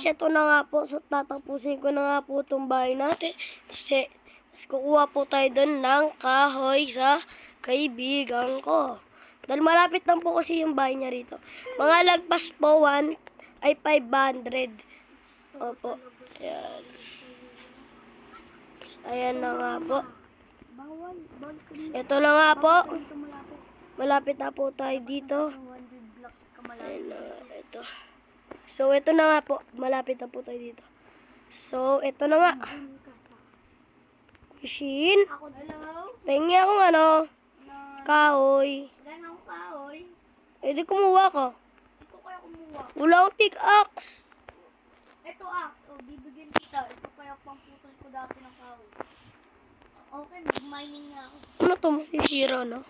guys, ito na nga po. So, tatapusin ko na nga po itong bahay natin. Tapos, kukuha po tayo doon ng kahoy sa kaibigan ko. Dahil malapit lang po kasi yung bahay niya rito. Mga lagpas po 1 ay 500. Opo. Ayan. Ayan na nga po. Ito na nga po. Malapit na po tayo dito. Ayan na, ito. So, ito na nga po. Malapit na po tayo dito. So, ito na nga. Kushin. Pengi akong kahoy. Wala akong kahoy. Eh, di kumuha ka. Ito kaya kumuha. Wala akong pick-axe. Ito axe. O, bibigyan kita. Ito kaya pangputol ko dati ng kahoy. Okay, mag-mining nga ako. Ano to? Masisira, no?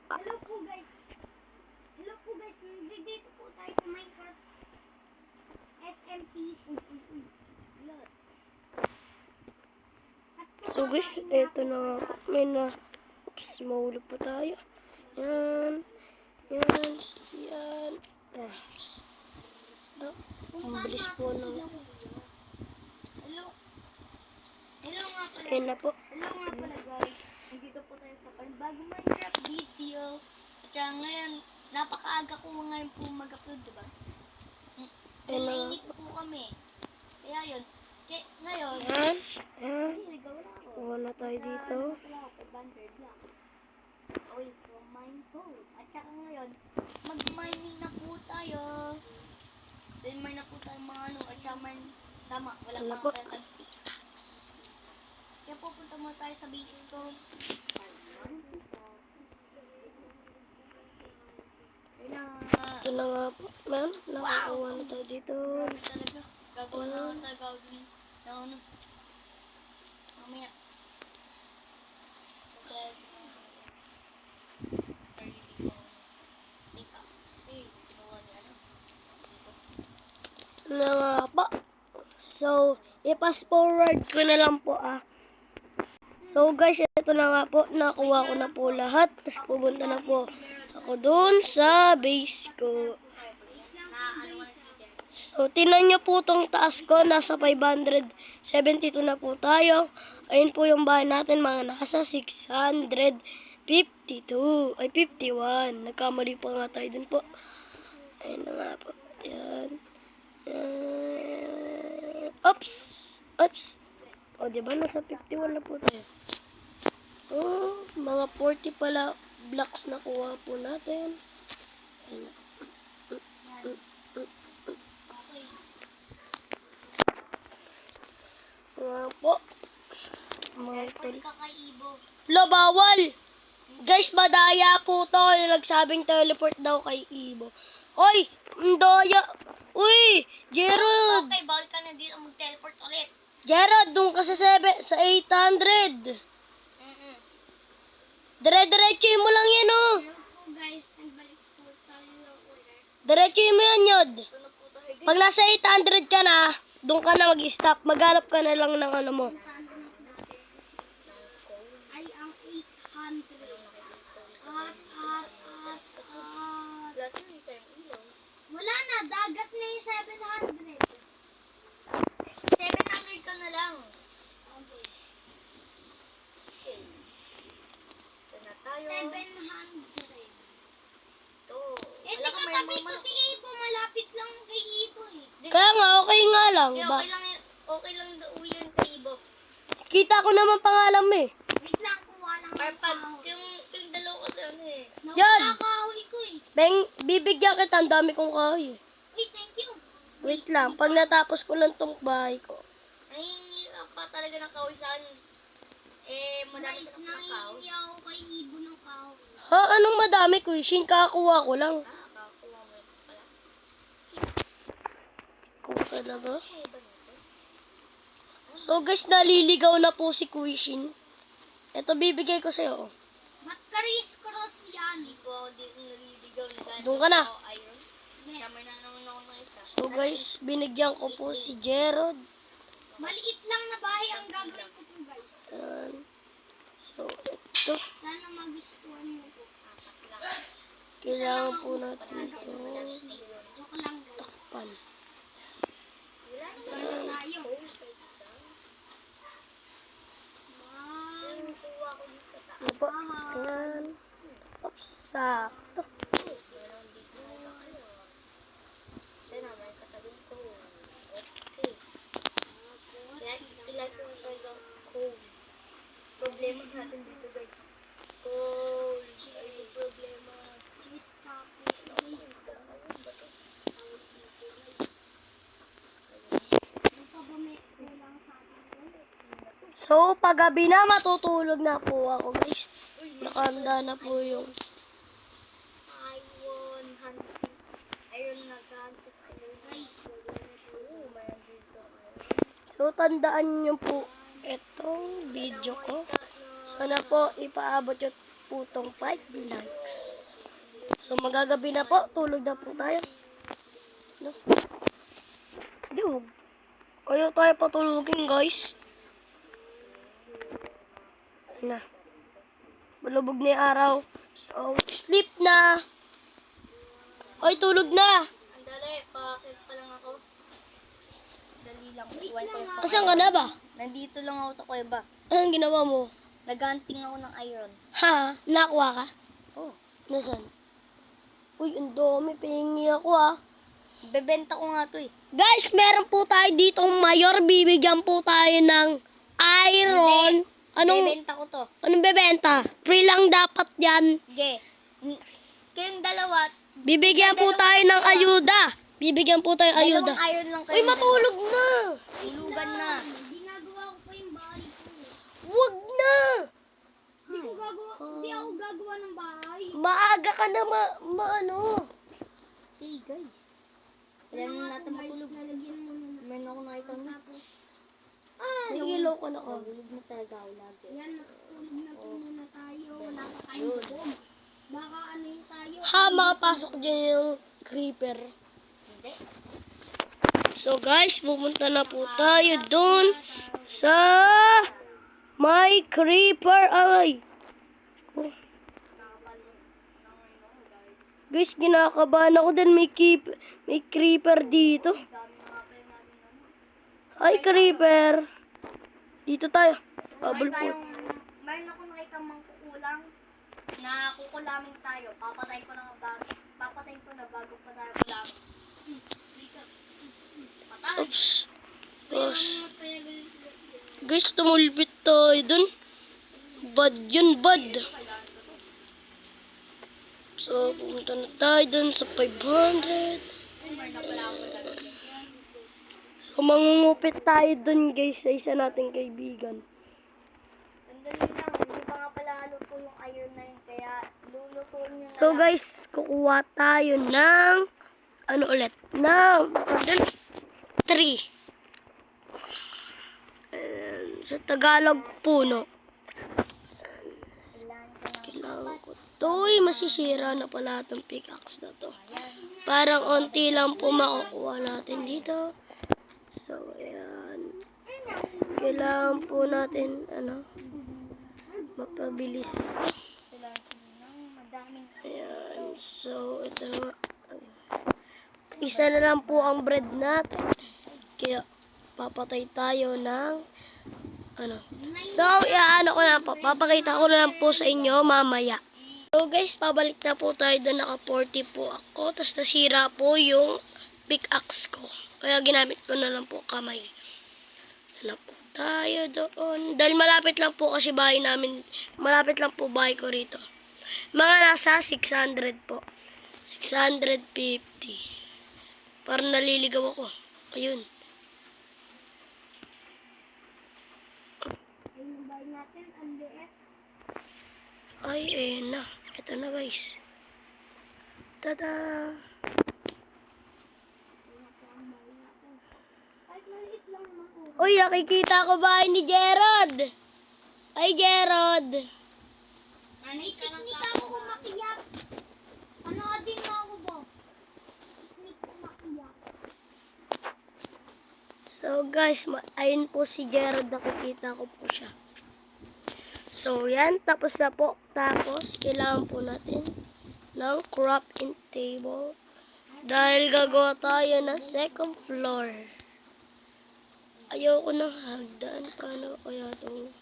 Hello po guys. Hello po guys. Nandito po tayo sa Minecraft. SMP. Lot. So, guys, ito na nga po. May na... Oops, mahulog pa tayo. Yan. Yan. Yan. Ang bilis po ng... Hello. Hello nga pala. Ayan na po. Hello nga pala guys. Nandito po tayo sa panibagong Minecraft video. At saka ngayon, napakaaga ko ngayon po mag-upload, diba? Ayan na. Nainit po kami. Kaya yun. Ngayon, Yan. Yan. niligaw na ako. Kuha na tayo dito. Away from mine home. At saka ngayon, mag-mining na po tayo. Then mine na po tayo mga at saka mine, tama, wala Wala pa po. akong kaya pupunta mo tayo sa base ko. Ito na nga po. Man, nakakuha na tayo dito. Talaga, gagawa na ako tayo gagawin ng ano. Mamaya. Ito na nga po. So, i-pass forward ko na lang po So guys, ito na nga po. Nakuha ko na po lahat. Tapos pupunta na po ako doon sa base ko. So, tinan nyo po itong taas ko. Nasa 572 na po tayo. Ayun po yung bahay natin. Mga nasa 652. Ay, 51. Nagkamali po nga tayo dun po. Ayun na nga po. Yan. Oops. Oops. O, diba? Nasa 51 na po tayo. Oh, mga 40 pala blocks na kuha po natin. Mga po. Mga tol. Lo, bawal! Guys, madaya po to. Yung nagsabing teleport daw kay Ibo. Oy! Ang daya! Uy! Gerald! Okay, bawal ka na dito mag-teleport ulit. Gerald, doon ka sa 800. Dire-diretsuhin mo lang yan, oh. Hello po guys, nagbalik po tayo ulit. Diretsuhin mo yan, Yod. Ito na po tayo guys. Pag nasa 800 ka na, doon ka na mag-stop. Maghanap ka na lang ng ano mo. Ay, ang 800. Wala na, dagat na yung 700. 700 ka na lang. Okay. Sana tayo. 700. Ito. Eh, di katabi ko si Ibo. Malapit lang kay Ibo eh. Kaya nga, okay nga lang. Eh, Ba? okay lang daw yan kay Ibo. Kita ko naman pangalan mo eh. Wait lang, kuha lang ang kahoy. Yung dalawa kasi ano eh. Yan! Nakakahoy ko eh. Beng, bibigyan kita. Ang dami kong kahoy. Wait, thank you. Wait lang. Pag natapos ko ng tong bahay ko. Nahingi pa talaga ng kahoy saan. Eh, madami ka ng kahoy. Nahingi ako kay Ibo ng kahoy. Ha? Anong madami ko? Shin, kakakuha ko lang. Kakuha mo yun pala. Kung talaga. So guys, naliligaw na po si Kuishin. Ito bibigay ko sa'yo. Ba't Criss-cross yan? Hindi po ako din naliligaw na. Doon ka na. Iron. Kaya may na naman ako nakita. So guys, binigyan ko po si Gerald. Maliit lang na bahay ang gagawin ko po guys. Yan. So, ito. Sana magustuhan mo po. Kailangan po natin ito. Joke lang guys. Takpan. Sakto. Siya na, may katabi ko. Okay. Kaya ilan po talaga cold. Problema natin dito guys. Cold. Ay, yung problema. So, paggabi na, matutulog na po ako, guys. Nakahanda na po yung... Ayun, nag-hunted tayo guys. Mayroon dito. So, tandaan nyo po itong video ko. Sana po, ipaabot yung putong 5 likes. So, magagabi na po. Tulog na po tayo. No? Hindi, huwag. Kayo tayo patulugin, guys. Na. Malubog na yung araw. So, sleep na. Oy, tulog na. Ang dali, pakakit pa lang ako. Dali lang. Iwan ko yung Asan ka na ba? Nandito lang ako sa kuweba. Anong ginawa mo? Naganting ako ng iron. Ha? Nakuha ka? Oh. Nasaan? Uy, ang dami. Pahingi ako, ah. Bebenta ko nga to eh. Guys, meron po tayo ditong mayor. Bibigyan po tayo ng iron. Bebenta ko to. Anong bebenta? Free lang dapat yan. Sige. Kayong dalawa. Bibigyan po tayo ng ayuda. Bibigyan po tayo ng ayuda. Dalawang iron lang kayo. Uy, matulog na. Tulugan na. Ginagawa ko pa yung bahay ko. Wag na. Hindi ako gagawa ng bahay. Maaga ka na ano. Hey guys. Kailan na natin matulog? Nalagyan mo na. Meron ako nakita mo. May ilaw ka na ka. Tulog na talaga ako lagi. Yan, natutulog na po muna tayo. Wala pa tayong Yun. bom. Baka ano yung tayo. Ha, makapasok dyan yung creeper. Hindi. So guys, pupunta na po tayo dun sa may creeper. Ay. Oh. Guys, kinakabahan ako din. May creeper dito. Ay, creeper. Dito tayo. Bubble po. Mayroon ako nakita mangkukulang na kukulamin tayo. Papatayin ko na bago pa tayo kulang. Patay. Oops. Tapos, guys, tumulbit tayo dun. Bad yun, bad. So, pumunta na tayo dun sa 500. So, mangungupit tayo dun, guys, sa isa nating kaibigan. Sandali lang, hindi pa nga pala haluto yung iron na yun, kaya lulutuin nyo na So, lang. guys, kukuha tayo ng, ano ulit, na, pardon, 3. Sa Tagalog, puno. Kailangan ko to. Uy, masisira na pala itong pickaxe na to. Parang onti lang po makukuha natin dito. So, ayan. Kailangan po natin, mapabilis. Madaming Ayan. So, ito na. Isa na lang po ang bread natin. Kaya, papatay tayo ng, So, ko na po. Papakita ko na lang po sa inyo mamaya. So, guys, pabalik na po tayo doon. Naka 40 po ako. Tapos, nasira po yung pickaxe ko. Kaya, ginamit ko na lang po kamay. Ito na po tayo doon. Dahil malapit lang po kasi bahay namin. Malapit lang po bahay ko rito. Mga nasa 600 po. 650. Parang naliligaw ako. Ayun. Yung bahay natin, ang liit. Ay, ayan na. Ito na, guys. Tada! Kahit maliit lang naman po. Uy, nakikita ko bahay ni Gerard. Ay, Gerard. Teknik ako kumakiyak. Ano din mo ako ba? Teknik kumakiyak. So, guys, ayun po si Gerard. Nakikita ko po siya. So, yan. Tapos na po. Tapos, kailangan po natin ng crafting table. Dahil gagawa tayo ng second floor. Ayoko ng hagdan. Paano kaya itong...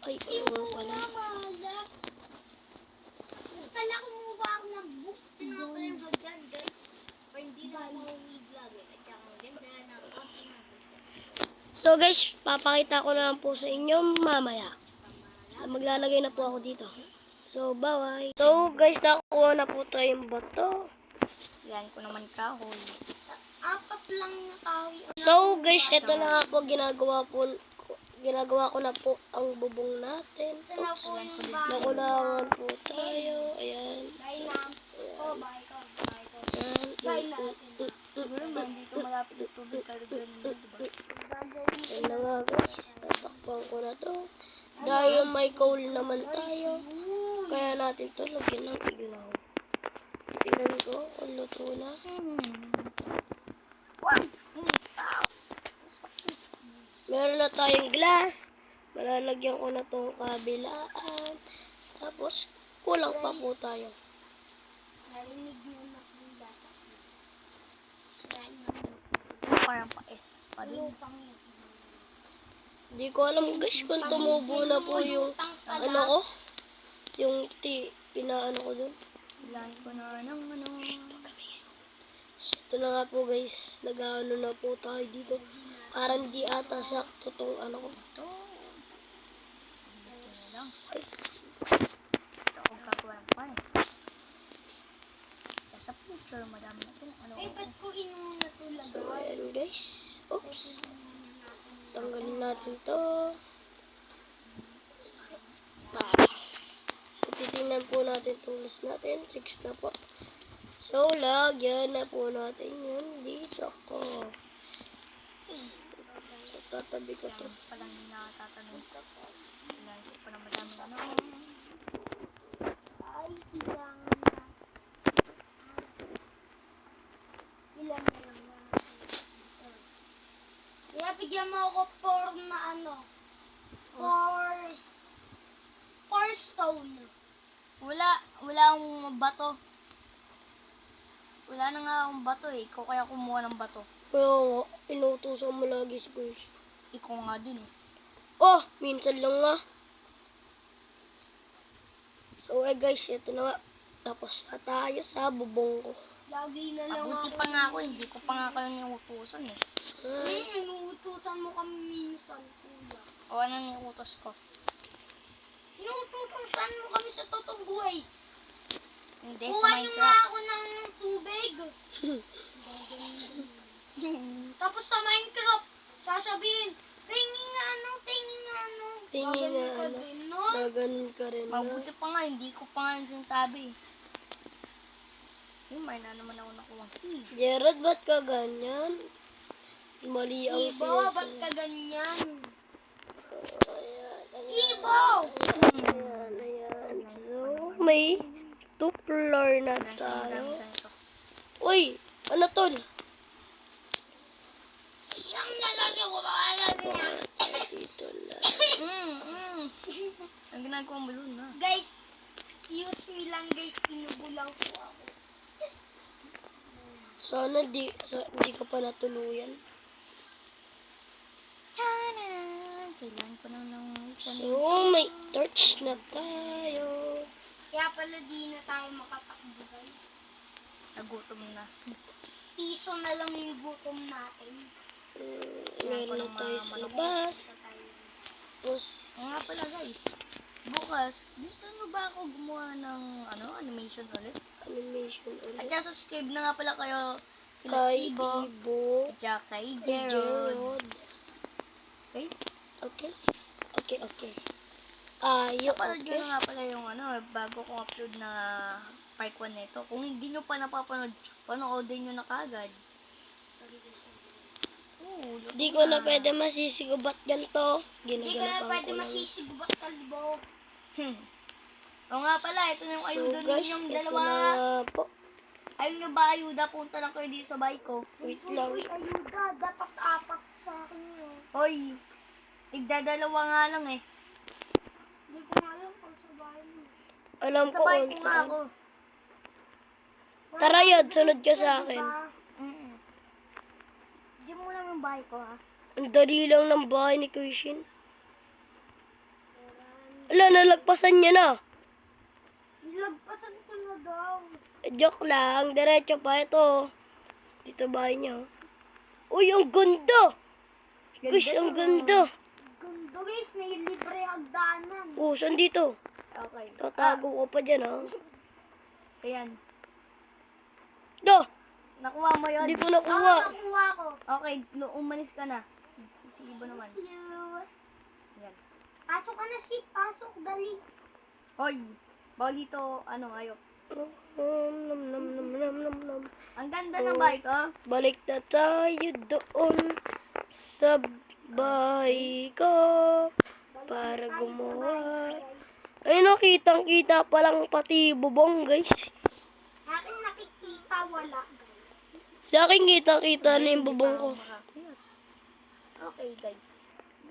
Ay, oo pala. pala kumuha ako ng book. Ito na nga pala yung hagdan, guys. Pero hindi na ako mahuhig lagi. At saka ang ganda ng aking So guys, papakita ko na lang po sa inyo mamaya. Maglalagay na po ako dito. So, bye-bye. So guys, nakuha na po tayong bato. Yan ko naman kahoy. apat lang na kahoy. So guys, ito na nga po ginagawa ko na po ang bubong natin. Ito na Oops. po yung bahay. Nakulangan po tayo. Ayan. Bahay na. Bahay ko. Ayan. Bahay natin. Siguro man, dito malapit ng tubig talaga nito, diba? Gagawin Ayan na nga guys. Tatakpan ko na to. Dahil may coal naman tayo. Kaya natin to lagyan ng ilaw. Tingnan ko kung luto na. Meron na tayong glass. Malalagyan ko na tong kabilaan. Tapos, kulang pa po tayo. Narinig niyo na po data. Sirain na po. Parang pa-S pa din. Lupang yun. Hindi ko alam guys kung tumubo na po yung ano ko. Yung pinaano ko dun. Ilan ko na ng ano. Ito na nga po guys. Nag-ano na po tayo dito. Parang di ata sakto tong ano ko. Ito. Ito na lang. Ay. Ito akong gagawa ng pan. Sa picture, madami na ito. Ano Eh, ba't ko inuna to So, lagay? ayan guys. Oops. Tanggalin natin to. So, titingnan po natin itong list natin. 6 na po. So, lagyan na po natin yun dito ko. So, tatabi ko to. Yan palang nakatatanong ko. Ilan ko pa na madami ano. Ay, ilang na. Ilan na lang na. Kaya bigyan mo ako 4 na ano. 4 stone. Wala akong bato. Wala na nga akong bato eh. Ikaw kaya kumuha ng bato. Kaya nga, inutusan mo lagi si Kuya. Ikaw nga din eh. Oh, minsan lang nga. So, guys, ito na nga. Tapos na tayo sa bubong ko. Lagi na lang Mabuti ako. pa nga ako, hindi ko pa nga kayo niutusan eh. Inuutusan mo kami minsan, kuya. O ano niutos ko? Inuutusan mo kami sa totoong buhay. Hindi, sa Kuha niyo nga Minecraft. ako ng tubig. Tapos sa Minecraft, sasabihin, pingin nga ano. Pingin nga Gaganon ka ano. din, no? Gaganon ka rin na. Mabuti pa nga, hindi ko pa nga yung sinasabi. May na naman ako nakuha. See? Gerard, ba't ka ganyan? Mali ang Ibo, ba't sinasabi. ka ganyan? Ayan, ayan. Ibo! Ayan. So, may 2 floor na tayo. Ganito. Uy, ano tol? Siyang nalagyan ko ba alam niya? Dito lang. Ang ginagawa mo doon na. Guys, excuse me lang guys, inubulang ko ako. Sana di ka pa natuluyan. Kailangan ko na ng So, may torch na tayo. Kaya pala di na tayo makatakbo guys. Nagutom na. Piso na lang yung gutom natin. Meron na tayo sa labas. Tapos, Oo nga pala guys. Bukas, gusto nyo ba ako gumawa ng animation ulit? animation At ulit. saka subscribe na nga pala kayo Kay Ibo. Ibo. At saka kay Kay Gerald. Gerald. Okay? Okay? Okay. Yung Napanood nyo okay. na nga pala yung bago kong upload na part 1 nito. Kung hindi nyo pa napapanood, panoodin nyo na kagad. Oo, luto Di ko na pwede masisigubat ganito. Hindi ka na Ginaganapan pwede ko lang. masisigubat kalbo. Oo nga pala, ito na yung So ayuda guys, ninyong ito dalawa. na nga po. Ayun nyo ba ayuda? Punta lang kayo dito sa bahay ko. Wait lang. Uy, ayuda. Dapat apat sa akin yun. Hoy, tigdadalawa nga lang eh. Hindi ko nga alam kung sa bahay mo. Alam Sa ko bahay kung ko nga saan. ako. Tara yun, sunod ka sa akin. Di mo lang yung bahay ko ha. Ang dali lang ng bahay ni Kuya Shin. Ala, nalagpasan niya na. Nilagpasan ko daw. Joke lang, diretso pa ito. Dito bahay niya. Uy, ang ganda! Guys, ang ganda. Gundo guys, may libre hagdanan. Oh, saan dito? Okay. Tatago ko pa dyan, ha? Ayan. Do! Nakuha mo yun? Hindi ko nakuha. Nakuha ko. Okay, umalis ka na. Si Ibo naman. Yan. Pasok ka na, Skip. Pasok, dali. Hoy, bawal dito, ayok. Nam, nam, nam, nam, nam, nam. Ang ganda ng bike, oh. Balik na tayo doon sa bahay ko para gumawa. Ay, kitang-kita palang pati bubong, guys. Aking nakikita, wala, guys. Sa akin kitang-kita na yung bubong ko. Okay, guys.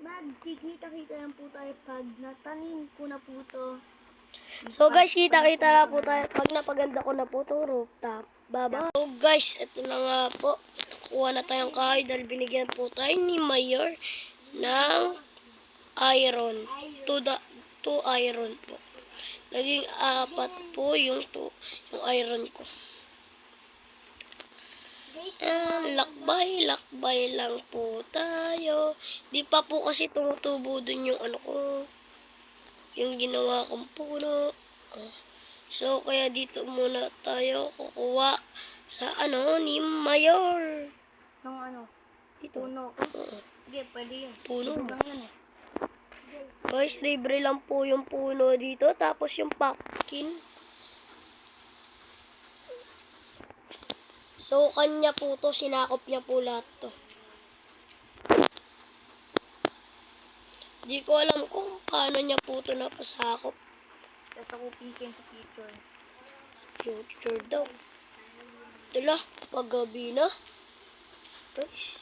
Magkikita-kita lang po tayo pag natanim ko na po to. So guys, kita-kita na po tayo pag napaganda ko na po itong rooftop. Baba. So guys, ito na nga po. Kuha na tayong kahoy dahil binigyan po tayo ni Mayor ng iron. Two iron po. Naging 4 po yung iron ko. Guys, Lakbay lang po tayo. Di pa po kasi tumutubo dun yung yung ginawa kong puno. So, kaya dito muna tayo kukuha sa ni Mayor. Nung Dito. puno ko. Oo, Sige, pwede yun. puno. Lang yun eh. Guys, libre lang po yung puno dito. Tapos yung pumpkin. So, kanya po to. Sinakop niya po lahat to. Di ko alam kung paano niya po to napasakop. Sasakupin ko yun sa future. Future daw. Dala, paggabi na. Guys.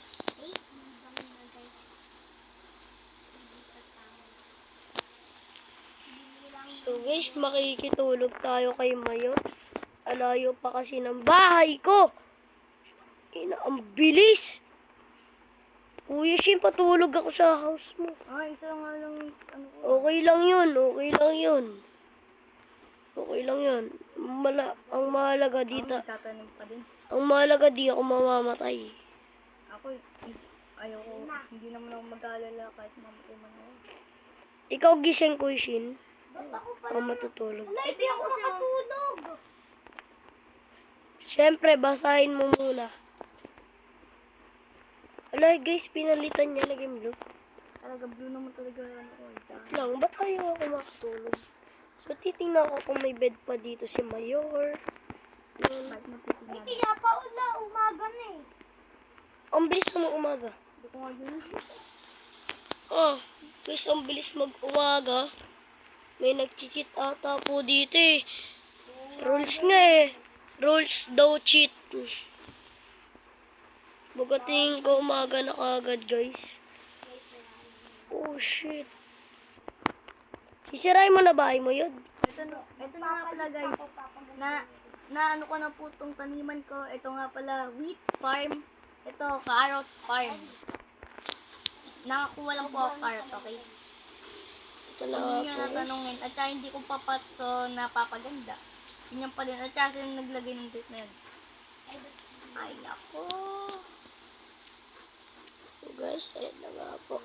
So guys, makikitulog tayo kay Mayor. Alayo pa kasi ng bahay ko. Ang bilis. Kuya Shin, patulog ako sa house mo. Isa nga lang ko. Okay lang yun, okay lang yun. Okay lang yun. Ang mahalaga dito, Tatanim pa din. ang mahalaga di ako mamamatay. Ako, ayoko, hindi naman ako mag-aalala kahit mamatuman ako. Ikaw gising, Kuya Shin. ba't ako pa? O matutulog. Hindi ako makatulog. Siyempre, basahin mo muna. Alay guys, pinalitan niya, naging blue. Talaga, blue naman talaga ko. Lang, ba't ayaw ako makatulog? So, titingnan ko kung may bed pa dito si Mayor. Kahit matitignan. Hindi nga pa umaga na eh. Ang bilis naman umaga. Hindi ko nga yun. Oh, guys, ang bilis mag-umaga. May nag-cheat ata po dito eh. Rules nga eh. Rules daw cheat. Bugating ko umaga na kagad, guys. Oh, shit. Sisirain mo na bahay mo yun? Ito na nga pala guys. Na ano ko na po itong taniman ko. Ito nga pala, wheat farm. Ito, carrot farm. Nakakuha lang po ako carrot, okay? Ito na Huwag nga niyo po. natanongin. At saka hindi ko pa to napapaganda. Yun yung pa din. At saka sino naglagay ng date na yun? Ay, ako. So guys, ayun na nga po.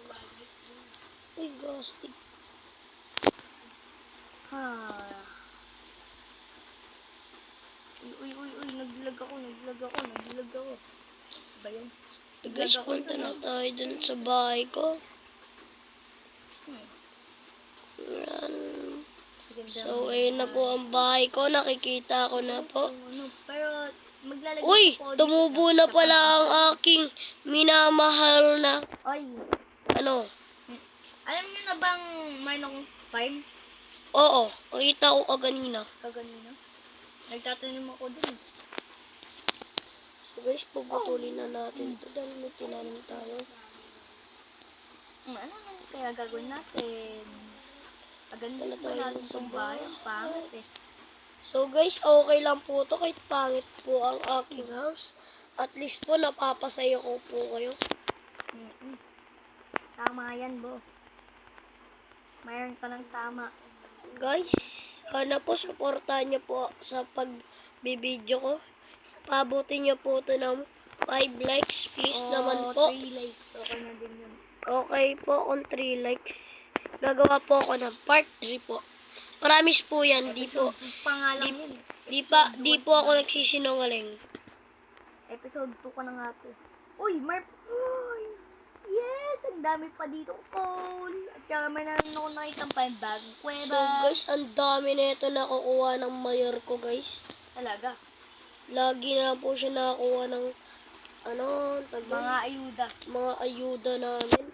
Uy, ghosting. Ha. Uy, naglag ako. Ba yun? Guys, punta na tayo dun sa bahay ko. Yan. So, ayun na po ang bahay ko. Nakikita ko na po. Pero, maglalagay Uy, ko po tumubo dito na sa pala ang aking minamahal na, Ay, alam niyo na bang mayroon akong farm Oo, nakita ko kaganina. kaganina? Nagtatanim ako dun. So guys, puputulin na natin ito dahil may tinanim tayo. Ano naman kaya gagawin natin? Paganda Wala na tayo natin sa itong bayan. Pangit eh. So guys, okay lang po ito kahit pangit po ang aking house. At least po napapasayo ko po kayo. Tama yan, bo. Mayroon ka ng tama. Guys, Sana po, supportahan niyo po sa pagbibideo ko. Pabutin niyo po ito ng 5 likes, please naman po. 3 likes. Okay na din yun. Okay po, kung 3 likes. Gagawa po ako ng part 3 po. Promise po yan, di po. Pangalan yun. Di po ako nagsisinungaling. Episode 2 ko na nga to. Uy, Marp! Uy! Yes! Ang dami pa dito coal. At saka may ako nakitang pa yung bagong So kuweba. guys, ang dami na ito nakukuha ng mayor ko guys. Talaga. Lagi na po siya nakakuha ng Mga ayuda. mga ayuda namin.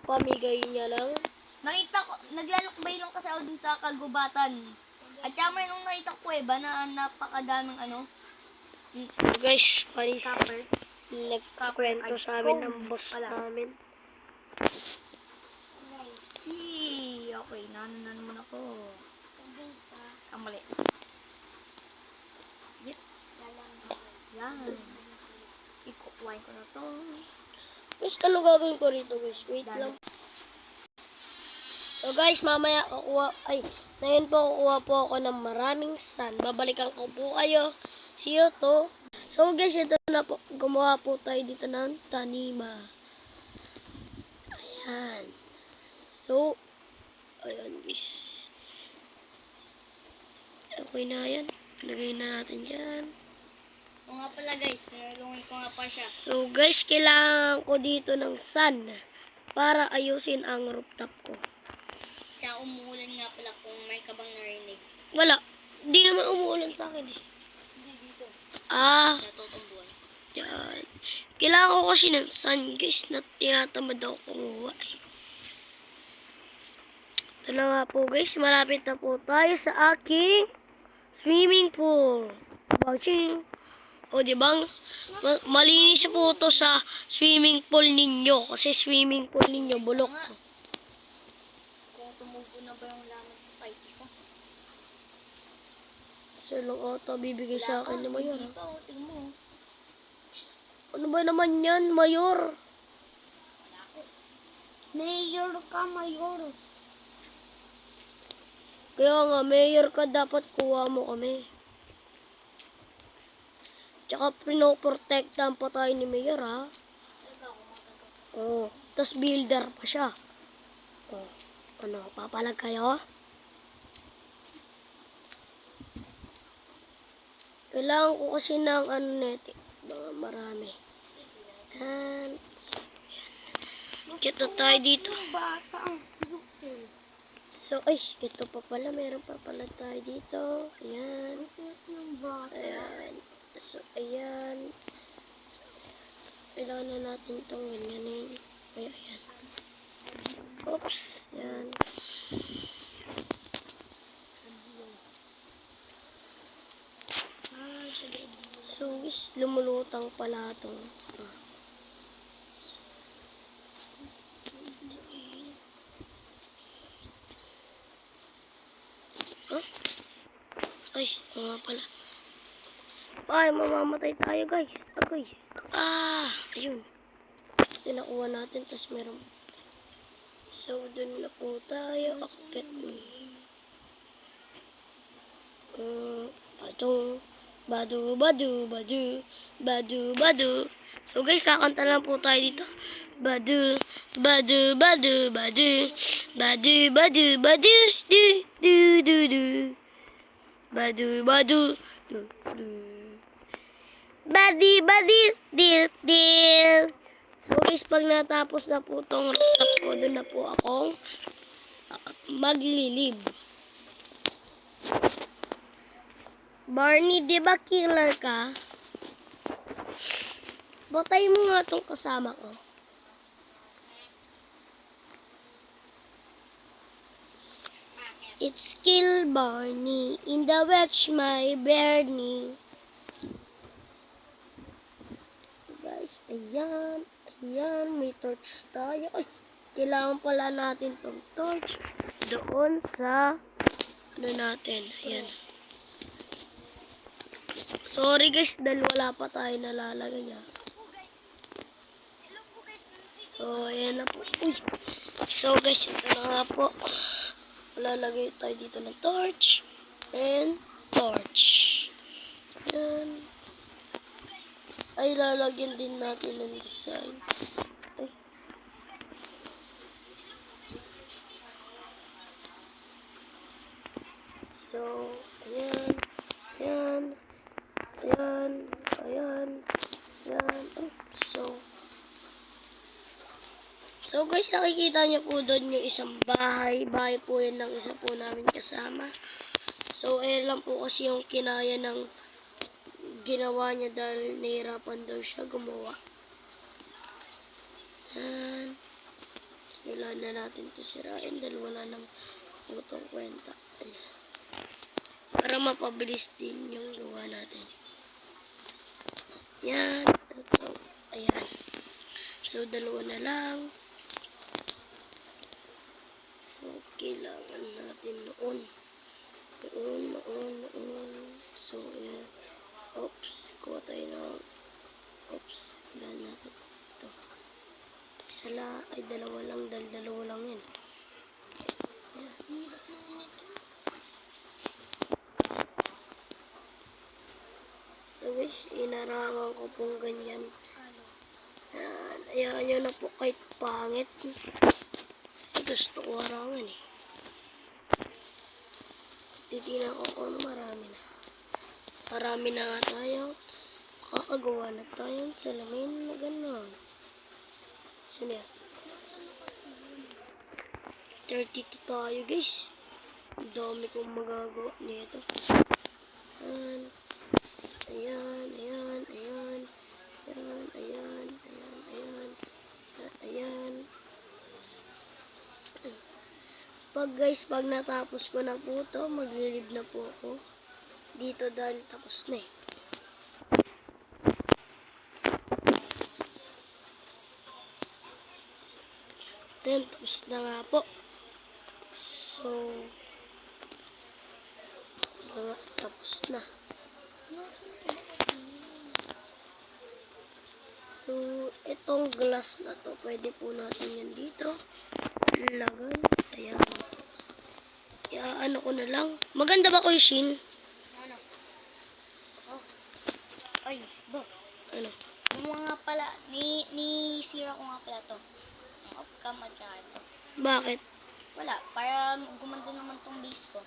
Pamigay niya lang. Nakita ko, naglalakbay lang kasi ako dun sa kagubatan. At saka may nung nakita ko kuweba na napakadaming So guys, panis copper. nagkakwento sa amin ng boss Wala. namin. Okay, na naman ako. Kamali. Yep. Yan. Ikukuhain ko na to. Guys, ano gagawin ko rito guys? Wait lang. So guys, mamaya ngayon po kukuha po ako ng maraming sand. Babalikan ko po kayo. See you to. So guys, ito na po. Gumawa po tayo dito ng tanima. Ayan. So, ayan guys. Okay na yan. Lagay na natin dyan. O nga pala guys, tinulungan ko nga pa siya. So guys, kailangan ko dito ng sand para ayusin ang rooftop ko. Tsaka umuulan nga pala kung may kabang narinig. Wala. Hindi naman umuulan sa akin eh. Hindi dito. Natutumbuan. Yan. Kailangan ko kasi ng sand guys na tinatamad ako kumuha eh. Ito na nga po guys. Malapit na po tayo sa aking swimming pool. Watching. O diba? Malinis po ito sa swimming pool ninyo. Kasi swimming pool ninyo bulok. Kung tumubo na ba yung laman ng pipe isa? So lang ata bibigay sa akin ni Mayor. Hindi pa, tingin mo. Ano ba naman yan, Mayor? Mayor ka, Mayor. Kaya nga, Mayor ka, dapat kuha mo kami. Tsaka pinoprotektahan pa tayo ni Mayor, ha? Oo. Tapos builder pa siya. Oh. Ano, papalag kayo? Kailangan ko kasi ng mga marami. Yan. So, yan. Kita tayo dito. Bata ang cute eh. So, ay, ito pa pala. Meron pa pala tayo dito. Ayan. Cute yung bata. Ayan. So, ayan. Kailangan na natin itong ganyanin. Ay, ayan. Oops. Ayan. So, guys, lumulutang pala itong. Ay, nga pala. Ay, mamamatay tayo, guys. Agoy. Ayun. Ito nakuha natin, tapos meron. So, dun na po tayo. Akit. Badu, badu, badu, badu, badu. So, guys, kakanta lang po tayo dito. Badu, badu, badu, badu, badu, badu, badu, du, du, du, du. Badu, badu, du, du. Badi, badi, dil, dil. So guys, pag natapos na po itong rooftop ko, doon na po akong maglilib. Barney, di ba killer ka? Botay mo nga itong kasama ko. It's kill Barney in the watch my Barney. Guys, ayan. Ayan, may torch tayo. Ay, kailangan pala natin tong torch doon sa natin. Ayan. Sorry guys, dahil wala pa tayo nalalagay. So, ayan na po. Uy. So guys, ito na nga po. Lalagay tayo dito ng torch. and torch. Yan. Ay, lalagyan din natin ng design. Ay. So, ayan. Ayan. Ayan. Ayan. Ayan. Oh, So guys, nakikita niyo po doon yung isang bahay. Bahay po yun ng isa po namin kasama. So, ayan lang po kasi yung kinaya ng ginawa niya dahil nahirapan daw siya gumawa. Yan. Kailangan na natin to sirain dahil wala nang putong kwenta. Ayan. Para mapabilis din yung gawa natin. Yan. So, ayan. So, dalawa na lang. So, kailangan natin noon. So, ayan. Oops. Kuha tayo ng... Oops. Kailangan natin. Ito. Isa lang. Ay, dalawa lang. Dalawa lang yan. Ayan. So, guys, inarangan ko pong ganyan. Ayan. Ayan nyo na po kahit pangit. Kasi gusto ko harangan eh. Titignan ko kung marami na. Marami na nga tayo. Kakagawa na tayong salamin na gano'n. Saan yan? 32 tayo guys. Ang dami kong magagawa nito. Ayan. Ayan. Ayan. Ayan. Ayan. Ayan. Ayan. Ayan. Ayan. Pag natapos ko na po ito, maglilib na po ako dito dahil tapos na eh. Ayan, tapos na nga po. So, tapos na. So, itong glass na to, pwede po natin yan dito. Lagay. Ayan. Ano ko na lang. Maganda ba ko yung Shin? Ano? Oh. Ay, bo. Ano? Yung mga pala, ni sira ko nga pala to. Ang off-cam at saka ito. Bakit? Wala, para gumanda naman tong base ko.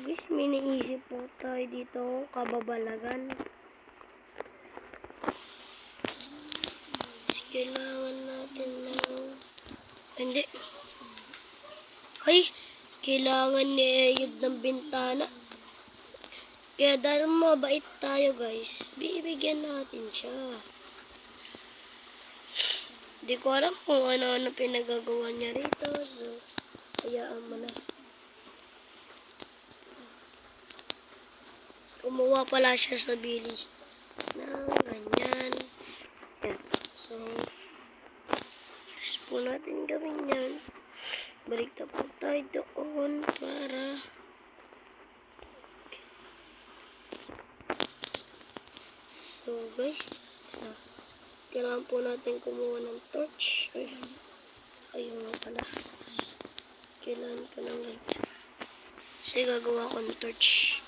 Guys, may naisip po tayo dito kababalagan. Kailangan natin ng... Hindi. Ay, kailangan niyayod ng bintana. Kaya dahil mabait tayo guys, bibigyan natin siya. Di ko alam kung ano-ano pinagagawa niya rito. So, hayaan mo na. Kumuha pala siya sa bilis ng ganyan. Yan. So, tapos po natin gawin yan. Balik na po tayo doon para so guys, kailangan po natin kumuha ng torch. Ayun nga pala. Kailangan ko ng ganyan. Kasi gagawa ko ng torch.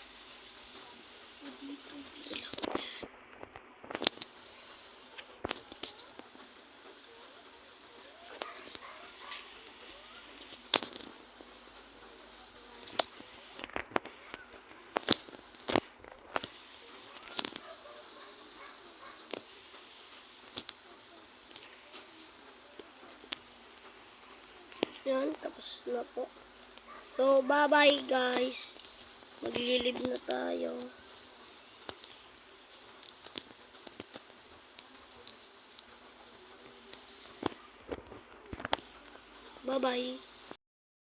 Yan, tapos na po. So, bye-bye guys. Maglilib na tayo. Bye-bye.